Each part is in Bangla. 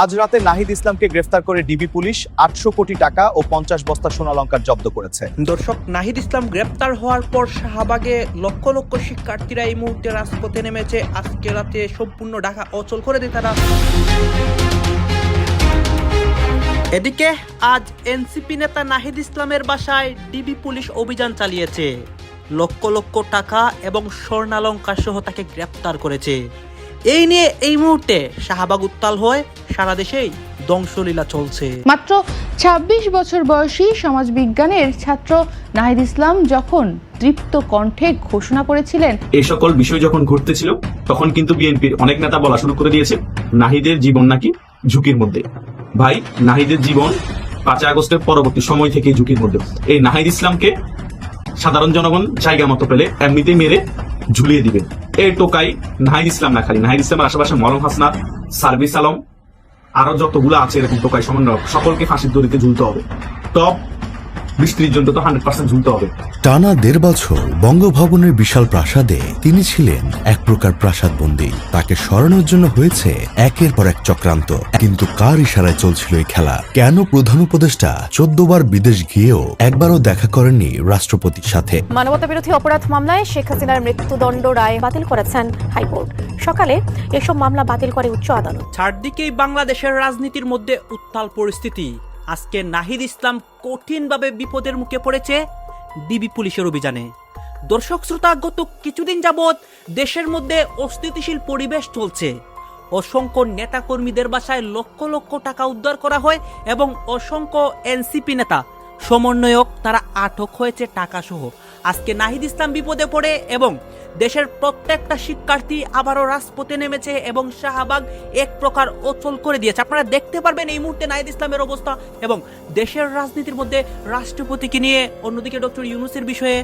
আজ রাতে নাহিদ ইসলামকে গ্রেফতার করে ডিবি পুলিশ ৮০০ কোটি টাকা ও ৫০ বস্তা সোনালংকার জব্দ করেছে। দর্শক, নাহিদ ইসলাম গ্রেপ্তার হওয়ার পর শাহবাগে লক্ষ লক্ষ শিক্ষার্থীরা এই মুহূর্তে রাজপথে নেমেছে। আজকে রাতে সম্পূর্ণ ঢাকা অচল করে দেয় তারা। এদিকে আজ এনসিপি নেতা নাহিদ ইসলামের বাসায় ডিবি পুলিশ অভিযান চালিয়েছে। লক্ষ লক্ষ টাকা এবং স্বর্ণালংকার সহ তাকে গ্রেপ্তার করেছে। এই নিয়ে এই মুহূর্তে শাহবাগ উত্তাল হয়ে সারা দেশেই ধ্বংসলীলা চলছে। মাত্র ২৬ বছর বয়সী সমাজবিজ্ঞানের ছাত্র নাহিদ ইসলাম যখন তৃপ্ত কণ্ঠে ঘোষণা করেছিলেন, এই সকল বিষয় যখন ঘটতেছিল তখন কিন্তু বিএনপির অনেক নেতা বলা শুরু করে দিয়েছে নাহিদের জীবন নাকি ঝুঁকির মধ্যে। ভাই, নাহিদের জীবন ৫ আগস্টের পরবর্তী সময় থেকে ঝুঁকির মধ্যে। এই নাহিদ ইসলামকে সাধারণ জনগণ জায়গা মতো পেলে এমনিতেই মেরে ঝুলিয়ে দিবে। এই টোকাই নাহিদ ইসলাম না, খালি নাহিদ ইসলামের আশেপাশে মলম হাসনাত, সার্ভিস আলম, আরো যতগুলো আছে এরকম টোকাই সমন্বয়, সকলকে ফাঁসির দড়িতে ঝুলতে হবে। টপ ২০-৩০ জন তো 100% ঝুলতে হবে। টানা ১.৫ বছর বঙ্গভবনের বিশাল প্রাসাদে তিনি ছিলেন এক প্রকার প্রাসাদবন্দী। তাকে সরানোর জন্য হয়েছে একের পর এক চক্রান্ত। কিন্তু কার ইশারায় চলছিল এই খেলা? কেন প্রধান উপদেষ্টা ১৪ বার বিদেশ গিয়েও একবারও দেখা করেননি রাষ্ট্রপতির সাথে? মানবতা বিরোধী অপরাধ মামলায় শেখ হাসিনার মৃত্যুদণ্ড রায় বাতিল করেছেন হাইকোর্ট। সকালে এসব মামলা বাতিল করে উচ্চ আদালত। চারদিকেই বাংলাদেশের রাজনীতির মধ্যে উত্তাল পরিস্থিতি। আজকে নাহিদ ইসলাম কঠিনভাবে বিপদের মুখে পড়েছে ডিবি পুলিশের অভিযানে। দর্শক শ্রোতা, গত কিছুদিন যাবৎ দেশের মধ্যে অস্থিতিশীল পরিবেশ চলছে। অসংখ্য নেতাকর্মীদের বাসায় লক্ষ লক্ষ টাকা উদ্ধার করা হয় এবং অসংখ্য এনসিপি নেতা সমন্বয়ক তারা আটক হয়েছে টাকা সহ। আজকে নাহিদ ইসলাম বিপদে পড়ে এবং দেশের প্রত্যেকটা শিক্ষার্থী আবারও রাজপথে নেমেছে এবং শাহবাগ এক প্রকার অচল করে দিয়েছে। আপনারা দেখতে পারবেন এই মুহূর্তে নাহিদ ইসলামের অবস্থা এবং দেশের রাজনীতির মধ্যে রাষ্ট্রপতিকে নিয়ে, অন্যদিকে ডক্টর ইউনূসের বিষয়ে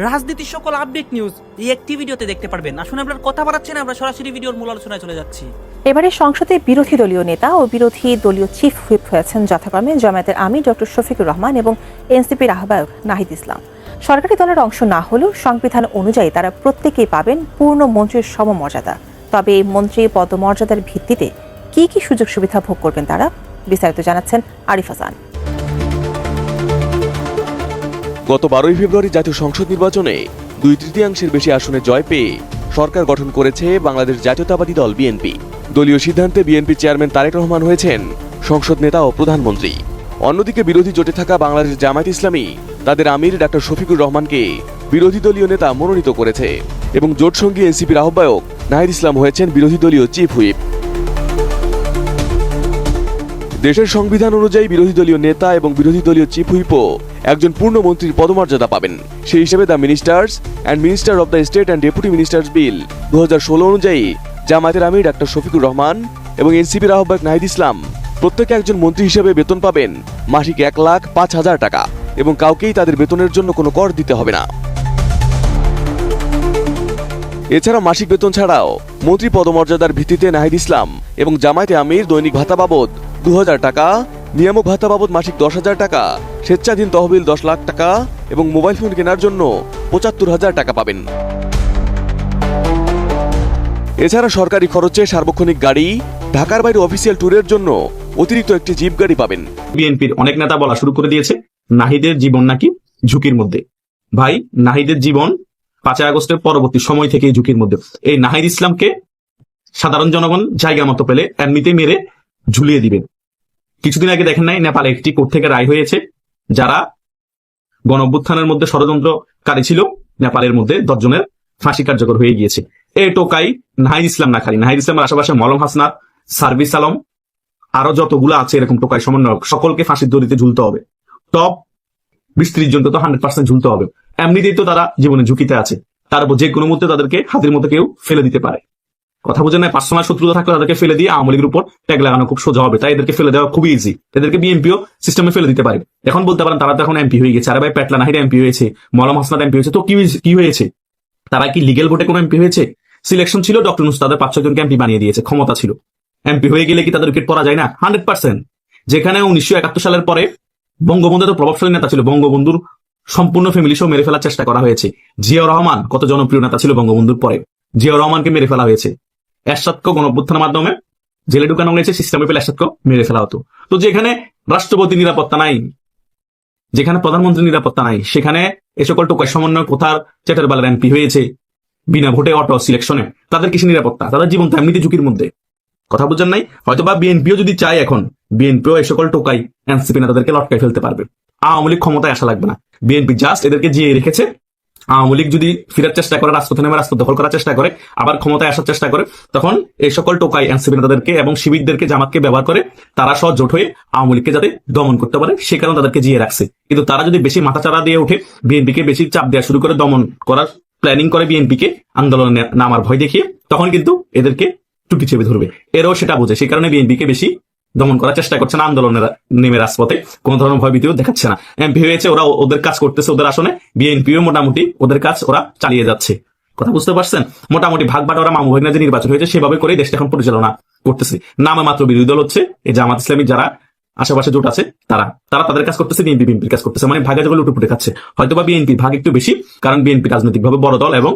রাজনীতির সকল আপডেট নিউজ এই একটি ভিডিওতে দেখতে পারবেন। আসুন আমরা কথা বাড়াচ্ছি না, আমরা সরাসরি ভিডিওর মূল আলোচনায় চলে যাচ্ছি। এবারে সংসদে বিরোধী দলীয় নেতা ও বিরোধী দলীয় চিফ হুইপ হয়েছেন যথাক্রমে জামায়াতের আমির ডক্টর শফিকুর রহমান এবং এনসিপির আহ্বায়ক নাহিদ ইসলাম। সরকারি দলের অংশ না হলেও সংবিধান অনুযায়ী তারা প্রত্যেকেই পাবেন পূর্ণ মন্ত্রীর সমমর্যাদা। তবে এই মন্ত্রী পদমর্যাদার ভিত্তিতে কি কি সুযোগ সুবিধা ভোগ করবেন তারা, বিস্তারিত জানাচ্ছেন আরিফ হাসান। গত ১২ই ফেব্রুয়ারি জাতীয় সংসদ নির্বাচনে ২/৩ বেশি আসনে জয় পেয়ে সরকার গঠন করেছে বাংলাদেশ জাতীয়তাবাদী দল বিএনপি। দলীয় সিদ্ধান্তে বিএনপি চেয়ারম্যান তারেক রহমান হয়েছেন সংসদ নেতা ও প্রধানমন্ত্রী। অন্যদিকে বিরোধী জোটে থাকা বাংলাদেশ জামায়াত ইসলামী তাদের আমির ডক্টর শফিকুর রহমানকে বিরোধী দলীয় নেতা মনোনীত করেছে এবং জোট সঙ্গী এনসিপির আহ্বায়ক নাহিদ ইসলাম হয়েছেন বিরোধী দলীয় চিফ হুইপ। দেশের সংবিধান অনুযায়ী বিরোধী দলীয় নেতা এবং বিরোধী দলীয় চিফ হুইপও একজন পূর্ণ মন্ত্রীর পদমর্যাদা পাবেন। সেই হিসেবে the ministers and minister of the state and deputy ministers bill ২০১৬ অনুযায়ী জামায়াতের আমির ডক্টর শফিকুর রহমান এবং এনসিপির আহ্বায়ক নাহিদ ইসলাম প্রত্যেকে একজন মন্ত্রী হিসেবে বেতন পাবেন মাসিক ১,০৫,০০০ টাকা এবং কাউকেই তাদের বেতনের জন্য কোনো কর দিতে হবে না। এছাড়া মাসিক বেতন ছাড়াও মন্ত্রী পদমর্যাদার ভিত্তিতে নাহিদ ইসলাম এবং জামায়াতে আমির দৈনিক ভাতা বাবদ ২,০০০ টাকা, নিয়ামক ভাতা বাবদ মাসিক ১০,০০০ টাকা, স্বেচ্ছাধীন তহবিল ১০ লাখ টাকা এবং মোবাইল ফোন কেনার জন্য ৭৫,০০০ টাকা পাবেন। এছাড়া সরকারি খরচে সার্বক্ষণিক গাড়ি, ঢাকার বাইরে অফিসিয়াল ট্যুরের জন্য অতিরিক্ত একটি জিপ গাড়ি পাবেন। বিএনপির অনেক নেতা বলা শুরু করে দিয়েছে নাহিদের জীবন নাকি ঝুঁকির মধ্যে। ভাই, নাহিদের জীবন ৫ আগস্টের পরবর্তী সময় থেকে ঝুঁকির মধ্যে। এই নাহিদ ইসলামকে সাধারণ জনগণ জায়গা মতো পেলে এমনিতেই মেরে ঝুলিয়ে দিবে। কিছুদিন আগে দেখেন নাই, নেপালে একটি কোর্ট থেকে রায় হয়েছে যারা গণঅভ্যুত্থানের মধ্যে ষড়যন্ত্রকারী ছিল নেপালের মধ্যে ১০ জনের ফাঁসি কার্যকর হয়ে গিয়েছে। এই টোকাই নাহিদ ইসলাম না, খালি নাহিদ ইসলামের আশেপাশে মলম হাসনাত, সার্ভিস আলম, আরো যতগুলো আছে এরকম টোকাই সমন্বয়ক, সকলকে ফাঁসির দড়িতে ঝুলতে হবে। টপ ২০-৩০ জন তো 100% ঝুলতে হবে। এমনিতেই তো তারা জীবনে ঝুঁকিতে আছে, তার উপর যে কোনো মুহূর্তে তাদেরকে হাতের মতো কেউ ফেলে দিতে পারে। কথা বোঝেন না? পার্সোনাল শত্রুতা থাকলে তাদেরকে ফেলে দিয়ে আওয়ামী লীগের উপর ট্যাগ লাগানো খুব সোজা হবে, তাই এদেরকে ফেলে দেওয়া খুবই ইজি। এদেরকে বিএনপিও সিস্টেমে ফেলে দিতে পারে। এখন বলতে পারেন তারা তো এখন এমপি হয়ে গেছে। আরে ভাই, পেটলা নাহিদ এমপি হয়েছে, মলম হাসনাত এমপি হয়েছে, তো কি হয়েছে? তারা কি লিগেল ভোটে কোনো এমপি হয়েছে? সিলেকশন ছিল, ডক্টর ইউনূস তাদের ৫-৬ জনকে এমপি বানিয়ে দিয়েছে, ক্ষমতা ছিল। এমপি হয়ে গেলে কি তাদের উইকেট পড়া যায় না? 100%। যেখানে ১৯৭১ সালের পরে বঙ্গবন্ধু তো প্রভাবশালী নেতা ছিল, বঙ্গবন্ধুর সম্পূর্ণ ফ্যামিলি সহ মেরে ফেলার চেষ্টা করা হয়েছে। জিয়াউর রহমান কত জনপ্রিয় নেতা ছিল বঙ্গবন্ধুর পরে, জিয়াউর রহমানকে মেরে ফেলা হয়েছে। এরশাদকে গণঅভ্যুত্থানের মাধ্যমে জেলে ঢুকানো হয়েছে, সিস্টেমে পেলে একসাথে মেরে ফেলা হতো। তো যেখানে রাষ্ট্রপতি নিরাপত্তা নাই, যেখানে প্রধানমন্ত্রী নিরাপত্তা নাই, সেখানে এ সকল টোকাই সমন্বয় কোথার চেটার বালার এমপি হয়েছে বিনা ভোটে অটো সিলেকশনে, তাদের কিছু নিরাপত্তা, তাদের জীবন তো এমনিতে ঝুঁকির মধ্যে। কথা বুঝছেন নাই? হয়তো বা বিএনপিও যদি চায়, এখন বিএনপিও এই সকল টোকাই এনসিপি নেতাদেরকে লটকাই ফেলতে পারবে। আওয়ামী লীগ ক্ষমতায় আসা লাগবে না, বিএনপি জাস্ট এদেরকে জিয়ে রেখেছে। আওয়ামী লীগ যদি ফেরার চেষ্টা করে, রাজপথে নেমে রাজপথ দখল করার চেষ্টা করে, আবার ক্ষমতায় আসার চেষ্টা করে, তখন এই সকল টোকাই এনসিপি নেতাদেরকে এবং শিবিরদেরকে, জামাতকে ব্যবহার করে তারা সহ জোট হয়ে আওয়ামী লীগকে যাতে দমন করতে পারে, সে কারণে তাদেরকে জিয়ে রাখছে। কিন্তু তারা যদি বেশি মাথাচাড়া দিয়ে উঠে, বিএনপিকে বেশি চাপ দেওয়া শুরু করে, দমন করার প্ল্যানিং করে বিএনপিকে আন্দোলনে নামার ভয় দেখিয়ে, তখন কিন্তু এদেরকে টুটি চেপে ধরবে। এরাও সেটা বোঝে, সেই কারণে বিএনপিকে বেশি দমন করার চেষ্টা করছে না, আন্দোলনের নেমে রাজপথে কোন ধরনের ভয়ভীতিও দেখাচ্ছে না। এমপি হয়েছে, ওরা ওদের কাজ করতেছে ওদের আসনে, বিএনপিও মোটামুটি ওদের কাজ ওরা চালিয়ে যাচ্ছে। কথা বুঝতে পারছেন? মোটামুটি ভাগ বাটোয়ারা, মামু ভাগনা যে নির্বাচন হয়েছে সেভাবে করে দেশটা এখন পরিচালনা করতেছে। নামে মাত্র বিরোধী দল হচ্ছে এই জামাত ইসলামী, যারা আশেপাশে জোট আছে তারা তাদের কাজ করতেছে, বিএনপির কাজ করতেছে, মানে ভাগে যেগুলো উঠে খাচ্ছে। হয়তোবা বিএনপির ভাগ একটু বেশি, কারণ বিএনপি রাজনৈতিকভাবে বড় দল এবং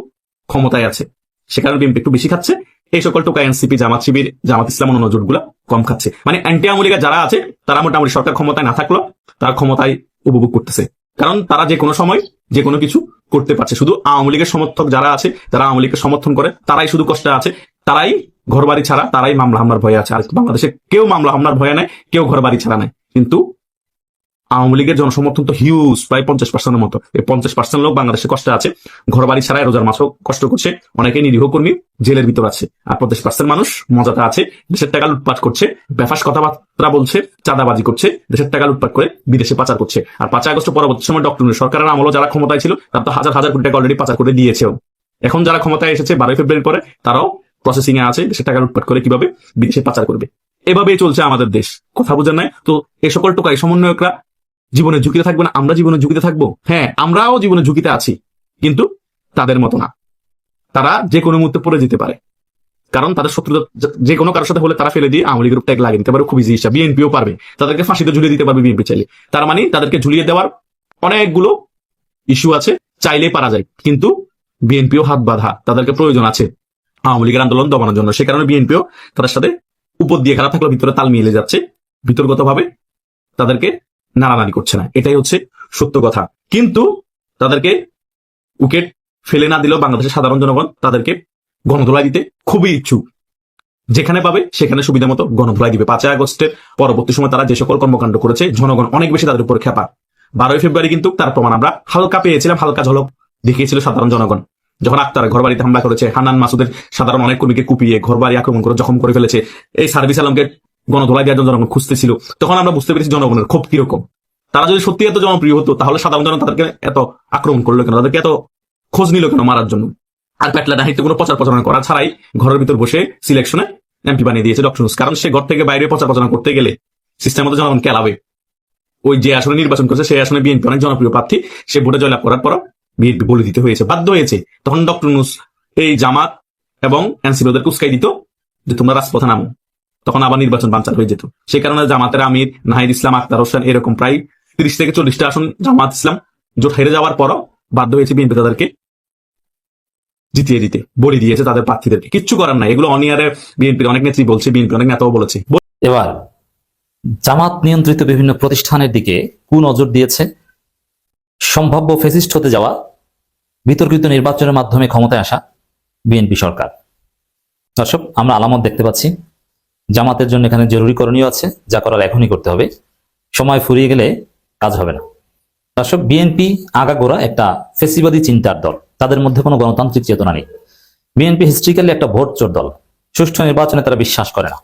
ক্ষমতায় আছে, সে কারণে বিএনপি একটু বেশি খাচ্ছে। এই সকল টোকা এনসিপি, জামাত শিবির, জামাত ইসলাম, অন্য জোটগুলা কম খাচ্ছে। মানে অ্যান্টি আওয়ামী লীগ যারা আছে তারা মোটামুটি সরকার ক্ষমতায় না থাকলো তারা ক্ষমতায় উপভোগ করতেছে, কারণ তারা যে কোনো সময় যে কোনো কিছু করতে পারছে। শুধু আওয়ামী লীগের সমর্থক যারা আছে, যারা আওয়ামী লীগকে সমর্থন করে, তারাই শুধু কষ্টে আছে, তারাই ঘরবাড়ি ছাড়া, তারাই মামলা হামলার ভয়ে আছে। আর বাংলাদেশে কেউ মামলা হামলার ভয়ে নাই, কেউ ঘরবাড়ি ছাড়া নাই। কিন্তু আওয়ামী লীগের জনসমর্থন তো হিউজ, প্রায় 50% মতো। এই 50% লোক বাংলাদেশে কষ্টে আছে, ঘরবাড়ি ছাড়াই রোজার মাসও কষ্ট করছে, অনেকে নিরীহ কর্মী জেলের ভিতর আছে। আর 50% মানুষ মজাটা আছে, দেশের টাকা লুটপাট করছে, বেফাস কথাবার্তা বলছে, চাঁদাবাজি করছে, দেশের টাকা লুটপাট করে বিদেশে পাচার করছে। আর 5 আগস্ট পরবর্তী সময় ডক্টর সরকারের আমলও যারা ক্ষমতায় ছিল তারা তো হাজার হাজার কোটি টাকা অলরেডি পাচার করে দিয়েছেও। এখন যারা ক্ষমতায় এসেছে 12 ফেব্রুয়ারির পরে, তারাও প্রসেসিং এ আছে, দেশের টাকা লুটপাট করে কিভাবে বিদেশে পাচার করবে। এভাবেই চলছে আমাদের দেশ। কথা বুঝেন নাই? তো এই সকল টোকাই সমন্বয়করা জীবনে ঝুঁকিতে থাকবে না, আমরা জীবনে ঝুঁকিতে থাকবো। হ্যাঁ, আমরাও জীবনে ঝুঁকিতে আছি, কিন্তু তাদের মতো না। তারা যে কোনো মুহূর্তে পড়ে যেতে পারে, কারণ তাদের শত্রুতা যে কোনো কারোর সাথে হলে তারা ফেলে দিয়ে আওয়ামী লীগের ট্যাগ লাগিয়ে দিতে পারে, খুব ইজি হিসাব। বিএনপিও পারবে, তাদেরকে ফাঁসিতে ঝুলিয়ে দিতে পারবে বিএনপি চাইলে। তার মানে তাদেরকে ঝুলিয়ে দেওয়ার অনেকগুলো ইস্যু আছে, চাইলেই পারা যায়। কিন্তু বিএনপিও হাত বাঁধা, তাদেরকে প্রয়োজন আছে আওয়ামী লীগের আন্দোলন দমানোর জন্য। সে কারণে বিএনপিও তাদের সাথে উপর দিয়ে খেলা থাকলেও ভিতরে তাল মিলে যাচ্ছে, ভিতরগতভাবে তাদেরকে নাড়ানাড়ি করছে না। এটাই হচ্ছে সত্য কথা। কিন্তু তাদেরকে উইকেট ফেলে না দিলেও বাংলাদেশের সাধারণ জনগণ তাদেরকে গণধোলাই দিতে খুবই ইচ্ছুক। যেখানে পাবে সেখানে সুবিধা মতো গণধোলাই দিবে। 5 আগস্টের পরবর্তী সময় তারা যে সকল কর্মকাণ্ড করেছে, জনগণ অনেক বেশি তাদের উপর খেপা। 12 ফেব্রুয়ারি কিন্তু তার প্রমাণ আমরা হালকা পেয়েছিলাম, হালকা ঝলক দেখিয়েছিল সাধারণ জনগণ। যখন আক্তার ঘর বাড়িতে হামলা করেছে, হান্নান মাসুদের সাধারণ অনেক কর্মীকে কুপিয়ে ঘর বাড়ি আক্রমণ করে জখম করে ফেলেছে, এই সার্ভিস আলমকে গণধোলাই দেওয়ার জন্য জনগণ খুঁজতেছিল, তখন আমরা বুঝতে পেরেছি জনগণের ক্ষোভ কিরকম। তারা যদি সত্যি এত জনপ্রিয় হতো, তাহলে সাধারণ জনগণ তাদেরকে এত আক্রমণ করলো কেন, তাদেরকে এত খোঁজ নিল কেন মারার জন্য? আর পেটলা দাহিত্য কোনো প্রচারণা করা ছাড়াই ঘরের ভিতর বসে সিলেকশনে এমপি বানিয়ে দিয়েছে ডক্টর ইউনূস। কারণ সে ঘর থেকে বাইরে প্রচারণা করতে গেলে সিস্টেম মতো জনগণ কেলাবে। ওই যে আসনে নির্বাচন করছে সেই আসনে বিএনপি অনেক জনপ্রিয় প্রার্থী, সে ভোটে জয়লাভ করার পর বিএনপি বলে দিতে হয়েছে, বাধ্য হয়েছে। তখন ডক্টর ইউনূস এই জামাত এবং এনসিপি ওদেরকে উস্কাই দিত যে তোমরা রাজপথে নামো, তখন আবার নির্বাচন বানচাল হয়ে যেত। সেই কারণে জামাতের আমির নাহিদ ইসলাম, আক্তার হোসেন, এরকম প্রায় 30 থেকে 40টা আসন জামাত ইসলাম জোট হেরে যাওয়ার পরও বাধ্য হয়েছে বিএনপি তাদেরকে জিতিয়ে দিতে, বলে দিয়েছে তাদের প্রার্থীদেরকে। কিচ্ছু করার নাই, এগুলো অনিয়ারে বিএনপির অনেক নেত্রী বলছে, বিএনপি অনেক নেতাও বলেছে। এবার জামাত নিয়ন্ত্রিত বিভিন্ন প্রতিষ্ঠানের দিকে কুনজর দিয়েছে সম্ভাব্য ফ্যাসিস্ট হতে যাওয়া, বিতর্কিত নির্বাচনের মাধ্যমে ক্ষমতায় আসা বিএনপি সরকার। দর্শক, আমরা আলামত দেখতে পাচ্ছি জামাতের জন্য এখানে জরুরি করণীয় আছে, যা করার এখনই করতে হবে, সময় ফুরিয়ে গেলে কাজ হবে না। দর্শক, বিএনপি আগাগোড়া একটা ফেসিবাদী চিন্তার দল, তাদের মধ্যে কোনো গণতান্ত্রিক চেতনা নেই। বিএনপি হিস্ট্রিক্যালি একটা ভোট চোর দল, সুষ্ঠু নির্বাচনে তারা বিশ্বাস করে না,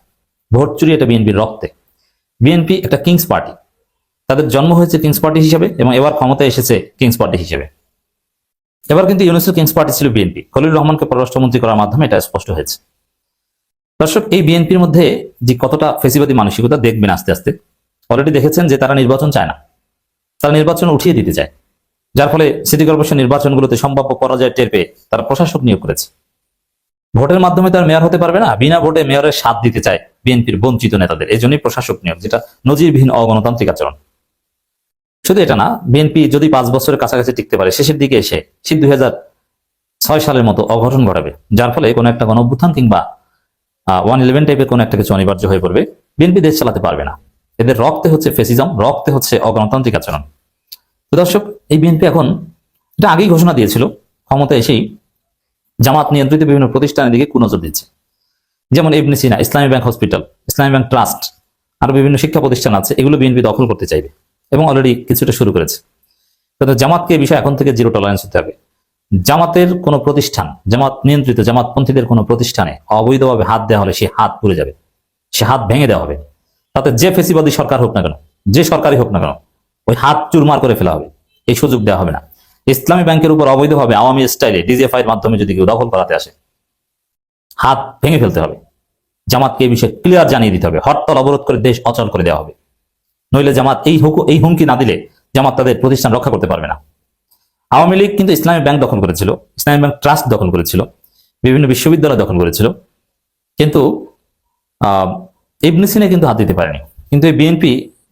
ভোট চুরি এটা বিএনপির রক্তে। বিএনপি একটা কিংস পার্টি, তাদের জন্ম হয়েছে কিংস পার্টি হিসেবে এবং এবার ক্ষমতায় এসেছে কিংস পার্টি হিসেবে। এবার কিন্তু ইউনূসের কিংস পার্টি ছিল বিএনপি, খলিলুর রহমানকে পররাষ্ট্রমন্ত্রী করার মাধ্যমে এটা স্পষ্ট হয়েছে। দর্শক, এই বিএনপির মধ্যে যে কতটা ফেসিবাদী মানসিকতা দেখবেন আস্তে আস্তে। অলরেডি দেখেছেন যে তারা নির্বাচন চায় না, তারা নির্বাচন উঠিয়ে দিতে চায়, যার ফলে সিটি কর্পোরেশন নির্বাচনগুলোতে সম্ভাব্য পরাজয় টের পেয়ে তারা প্রশাসক নিয়োগ করেছে। ভোটের মাধ্যমে তার মেয়র হতে পারবে না, বিনা ভোটে মেয়রের স্বাদ দিতে চায় বিএনপির বঞ্চিত নেতাদের, এই জন্যই প্রশাসক নিয়োগ, যেটা নজিরবিহীন অগণতান্ত্রিক আচরণ। শুধু এটা না, বিএনপি যদি 5 বছরের কাছাকাছি টিকতে পারে, শেষের দিকে এসে ঠিক 2006 সালের মতো অঘটন ঘটাবে, যার ফলে কোনো একটা গণঅভ্যুত্থান কিংবা 111 টাইপের কোনো একটা কিছু অনিবার্য হয়ে পড়বে। বিএনপি দেশ চালাতে পারবে না। এদের রক্তে হচ্ছে ফেসিজম, রক্তে হচ্ছে অগণতান্ত্রিক আচরণ। তো দর্শক, এই বিএনপি এখন এটা আগেই ঘোষণা দিয়েছিল, ক্ষমতা এসেই জামাত নিয়ন্ত্রিত বিভিন্ন প্রতিষ্ঠানের দিকে কুনজর দিচ্ছে। যেমন ইবনে সিনা, ইসলামী ব্যাংক হসপিটাল, ইসলামী ব্যাংক ট্রাস্ট, আরো বিভিন্ন শিক্ষা প্রতিষ্ঠান আছে, এগুলো বিএনপি দখল করতে চাইবে এবং অলরেডি কিছুটা শুরু করেছে। কিন্তু জামাতকে এই বিষয়ে এখন থেকে জিরো টলারেন্স হতে হবে। জামাতের কোনো প্রতিষ্ঠান, জামাত নিয়ন্ত্রিত জামাতপন্থীদের কোনো প্রতিষ্ঠানে অবৈধভাবে হাত দেওয়া হলে সে হাত পুড়ে যাবে, সে হাত ভেঙে দেওয়া হবে। তাতে যে ফেসিবাদী সরকার হোক না কেন, যে সরকারই হোক না কেন, ওই হাত চুরমার করে ফেলা হবে, এই সুযোগ দেওয়া হবে না। ইসলামী ব্যাংকের উপর অবৈধভাবে আওয়ামী স্টাইলে ডিজিএফআই এর মাধ্যমে যদি কেউ দখল করাতে আসে, হাত ভেঙে ফেলতে হবে। জামাতকে এই বিষয়ে ক্লিয়ার জানিয়ে দিতে হবে, হরতাল অবরোধ করে দেশ অচল করে দেওয়া হবে। নইলে জামাত এই হুমকি না দিলে জামাত তাদের প্রতিষ্ঠান রক্ষা করতে পারবে না। আওয়ামী লীগ কিন্তু ইসলামী ব্যাংক দখল করেছিল, ইসলামী ব্যাংক ট্রাস্ট দখল করেছিল, বিভিন্ন বিশ্ববিদ্যালয় দখল করেছিল, কিন্তু ইবনে সিনা কিন্তু হাত দিতে পারেনি। কিন্তু এই বিএনপি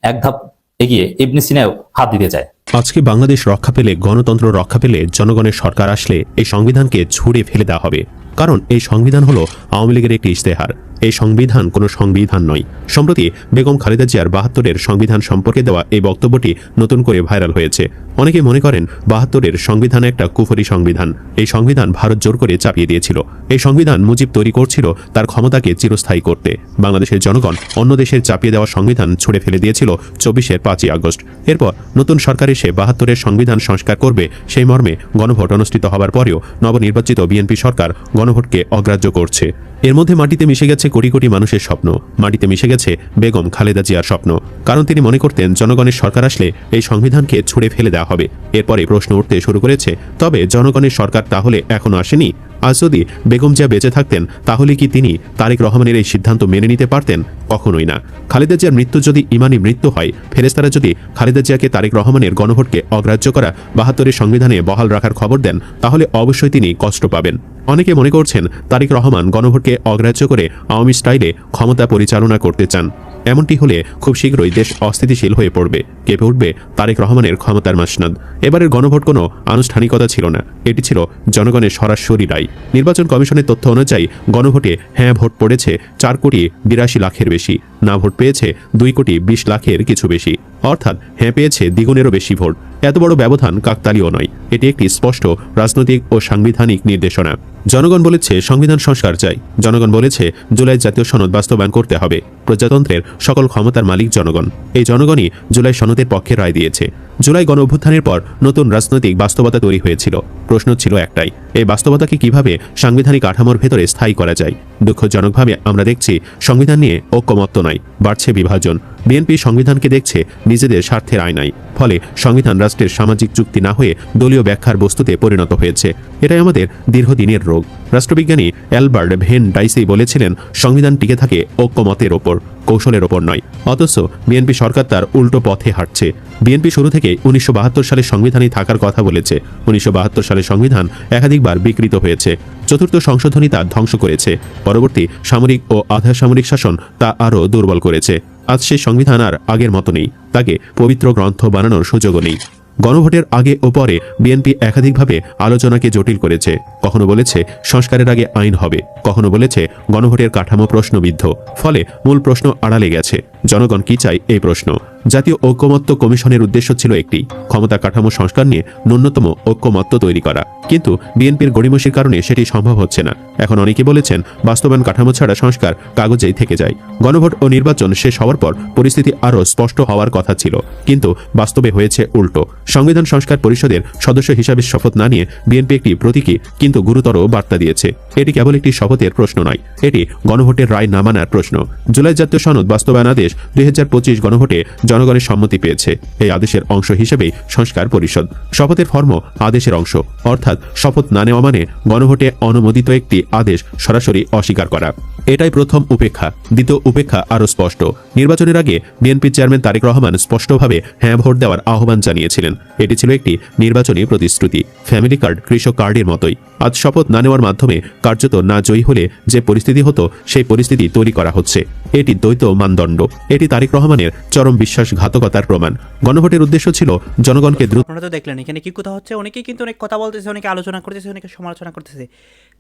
এক ধাপ এগিয়ে ইবনে সিনাও হাত দিতে চায়। আজকে বাংলাদেশ রক্ষা পেলে, গণতন্ত্র রক্ষা পেলে, জনগণের সরকার আসলে এই সংবিধানকে ছুঁড়ে ফেলে দেওয়া হবে। কারণ এই সংবিধান হলো আওয়ামী লীগের একটি ইশতেহার। এই সংবিধান কোনো সংবিধান নয়। সম্প্রতি বেগম খালেদা জিয়ার ৭২-এর সংবিধান সম্পর্কে দেওয়া এই বক্তব্যটি নতুন করে ভাইরাল হয়েছে। অনেকে মনে করেন ৭২-এর সংবিধান একটা কুফরি সংবিধান। এই সংবিধান ভারত জোর করে চাপিয়ে দিয়েছিল। এই সংবিধান মুজিব তৈরি করছিল তার ক্ষমতাকে চিরস্থায়ী করতে। বাংলাদেশের জনগণ অন্য দেশের চাপিয়ে দেওয়া সংবিধান ছুড়ে ফেলে দিয়েছিল ২৪-এর ৫ই আগস্ট। এরপর নতুন সরকার এসে ৭২-এর সংবিধান সংস্কার করবে সেই মর্মে গণভোট অনুষ্ঠিত হবার পরেও নবনির্বাচিত বিএনপি সরকার গণভোটকে অগ্রাহ্য করছে। এর মধ্যে মাটিতে মিশে গেছে কোটি কোটি মানুষের স্বপ্ন, মাটিতে মিশে গেছে বেগম খালেদা জিয়ার স্বপ্ন। কারণ তিনি মনে করতেন জনগণের সরকার আসলে এই সংবিধানকে ছুঁড়ে ফেলে দেওয়া হবে। এরপরে প্রশ্ন উঠতে শুরু করেছে, তবে জনগণের সরকার তাহলে এখনো আসেনি? আজ যদি বেগম জিয়া বেঁচে থাকতেন তাহলে কি তিনি তারেক রহমানের এই সিদ্ধান্ত মেনে নিতে পারতেন? কখনোই না। খালেদা জিয়ার মৃত্যু যদি ইমানি মৃত্যু হয়, ফেরেশতারা যদি খালেদা জিয়াকে তারেক রহমানের গণভোটকে অগ্রাহ্য করা ৭২-এর সংবিধানে বহাল রাখার খবর দেন, তাহলে অবশ্যই তিনি কষ্ট পাবেন। অনেকে মনে করছেন তারেক রহমান গণভোটকে অগ্রাহ্য করে আওয়ামী স্টাইলে ক্ষমতা পরিচালনা করতে চান। এমনটি হলে খুব শীঘ্রই দেশ অস্থিতিশীল হয়ে পড়বে, কেঁপে উঠবে তারেক রহমানের ক্ষমতার মাসনদ। এবারের গণভোট কোনো আনুষ্ঠানিকতা ছিল না, এটি ছিল জনগণের সরাসরি রায়। নির্বাচন কমিশনের তথ্য অনুযায়ী গণভোটে হ্যাঁ ভোট পড়েছে ৪,৮২,০০,০০০-এর বেশি, না ভোট পেয়েছে ২,২০,০০,০০০-এর কিছু বেশি, অর্থাৎ হ্যাঁ পেয়েছে দ্বিগুণেরও বেশি ভোট। এত বড় ব্যবধান কাকতালীয় নয়, এটি একটি স্পষ্ট রাজনৈতিক ও সাংবিধানিক নির্দেশনা। জনগণ বলেছে সংবিধান সংস্কার চাই, জনগণ বলেছে জুলাই জাতীয় সনদ বাস্তবায়ন করতে হবে। প্রজাতন্ত্রের সকল ক্ষমতার মালিক জনগণ। এই জনগণই জুলাই সনদের পক্ষে রায় দিয়েছে। জুলাই গণ অভ্যুত্থানের পর নতুন রাজনৈতিক বাস্তবতা তৈরি হয়েছিল। প্রশ্ন ছিল একটাই, এই বাস্তবতাকে কিভাবে সাংবিধানিক কাঠামোর ভেতরে স্থায়ী করা যায়? দুঃখজনকভাবে আমরা দেখছি সংবিধান নিয়ে ঐক্যমত্য নাই, বাড়ছে বিভাজন। বিএনপি সংবিধানকে দেখছে নিজেদের স্বার্থের আয়নায়। ফলে সংবিধান রাষ্ট্রের সামাজিক চুক্তি না হয়ে দলীয় ব্যাখ্যার বস্তুতে পরিণত হয়েছে। এটাই আমাদের দীর্ঘদিনের রোগ। রাষ্ট্রবিজ্ঞানী অ্যালবার্ট ভেন ডাইসি বলেছিলেন, সংবিধান টিকে থাকে ঐক্যমতের ওপর, কৌশলের ওপর নয়। অথচ বিএনপি সরকার তার উল্টো পথে হাঁটছে। বিএনপি শুরু থেকে ১৯৭২ সালে সংবিধানই থাকার কথা বলেছে। ১৯৭২ সালে সংবিধান একাধিকবার বিকৃত হয়েছে। চতুর্থ সংশোধনী তা ধ্বংস করেছে। পরবর্তী সামরিক ও আধা সামরিক শাসন তা আরও দুর্বল করেছে। আজ সেই সংবিধান আর আগের মতো নেই, তাকে পবিত্র গ্রন্থ বানানোর সুযোগও নেই। গণভোটের আগে ও পরে বিএনপি একাধিকভাবে আলোচনাকে জটিল করেছে। কখনো বলেছে সংস্কারের আগে আইন হবে, কখনো বলেছে গণভোটের কাঠামো প্রশ্নবিদ্ধ। ফলে মূল প্রশ্ন আড়ালে গেছে। জনগণ কি চায় এই প্রশ্ন। জাতীয় ঐক্যমত্য কমিশনের উদ্দেশ্য ছিল একটি, ক্ষমতা কাঠামো সংস্কার নিয়ে ন্যূনতম ঐক্যমত্য তৈরি করা। কিন্তু বিএনপির গড়িমসির কারণে সেটি সম্ভব হচ্ছে না। এখন অনেকে বলেছেন বাস্তবায়ন কাঠামো ছাড়া সংস্কার কাগজেই থেকে যায়। গণভোট ও নির্বাচন শেষ হওয়ার পর পরিস্থিতি আরও স্পষ্ট হওয়ার কথা ছিল, কিন্তু বাস্তবে হয়েছে উল্টো। সংবিধান সংস্কার পরিষদের সদস্য হিসাবে শপথ না নিয়ে বিএনপি একটি প্রতীকী কিন্তু গুরুতর বার্তা দিয়েছে। এটি কেবল একটি শপথের প্রশ্ন নয়, এটি গণভোটের রায় না মানার প্রশ্ন। জুলাই জাতীয় সনদ বাস্তবায়ন আদেশ ২০২৫ গণভোটে জনগণের সম্মতি পেয়েছে। এই আদেশের অংশ হিসেবেই সংস্কার পরিষদ। শপথের ফর্ম আদেশের অংশ, অর্থাৎ শপথ না নেওয়া মানে গণভোটে অনুমোদিত একটি আদেশ সরাসরি অস্বীকার করা। এটাই প্রথম উপেক্ষা। দ্বিতীয় উপেক্ষা আরও স্পষ্ট। নির্বাচনের আগে বিএনপির চেয়ারম্যান তারেক রহমান স্পষ্টভাবে হ্যাঁ ভোট দেওয়ার আহ্বান জানিয়েছিলেন। এটি ছিল একটি নির্বাচনী প্রতিশ্রুতি, ফ্যামিলি কার্ড, কৃষক কার্ডের মতোই। আজ শপথ না নেওয়ার মাধ্যমে কার্যত না জয়ী হলে যে পরিস্থিতি হতো সেই পরিস্থিতি তৈরি করা হচ্ছে। এটি দ্বৈত মানদণ্ড। এটি তারেক রহমানের চরম বিশ্বাস বিশ্বাসঘাতকতার প্রমাণ। গণভোটের উদ্দেশ্য ছিল জনগণকে দ্রুত আপনারা তো দেখলেন এখানে কি কথা হচ্ছে, অনেকেই কিন্তু অনেক কথা বলতেছে, অনেকে আলোচনা করতেছে, অনেকে সমালোচনা করতেছে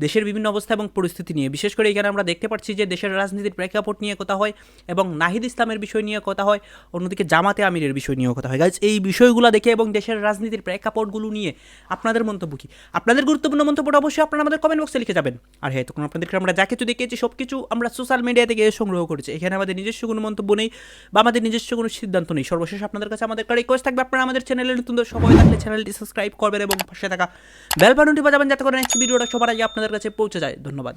দেশের বিভিন্ন অবস্থা এবং পরিস্থিতি নিয়ে। বিশেষ করে এখানে আমরা দেখতে পাচ্ছি যে দেশের রাজনীতির প্রেক্ষাপট নিয়ে কথা হয় এবং নাহিদ ইসলামের বিষয় নিয়ে কথা হয়, অন্যদিকে জামাতে আমিরের বিষয় নিয়েও কথা হয়। গাইজ, এই বিষয়গুলো দেখে এবং দেশের রাজনীতির প্রেক্ষাপটগুলো নিয়ে আপনাদের মন্তব্য কি? আপনাদের গুরুত্বপূর্ণ মন্তব্যটা অবশ্যই আপনারা আমাদের কমেন্ট বক্সে লিখে যাবেন। আর হ্যাঁ, তখন আপনাদেরকে আমরা যা কিছু দেখিয়েছি সব কিছু আমরা সোশ্যাল মিডিয়া থেকে সংগ্রহ করেছি। এখানে আমাদের নিজস্ব কোনো মন্তব্য নেই বা আমাদের নিজস্ব কোনো সিদ্ধান্ত নেই। সর্বশেষ আপনাদের কাছে আমাদের রিকোয়েস্ট থাকবে, আপনারা আমাদের চ্যানেলে নতুন সবাই থাকলে চ্যানেলটি সাবস্ক্রাইব করবেন এবং পাশে থাকা বেল বাটনটি বাজাবেন যাতে করে নেক্সট ভিডিওটা সবার আগে আপনাদের কাছে পৌঁছে যায়। ধন্যবাদ।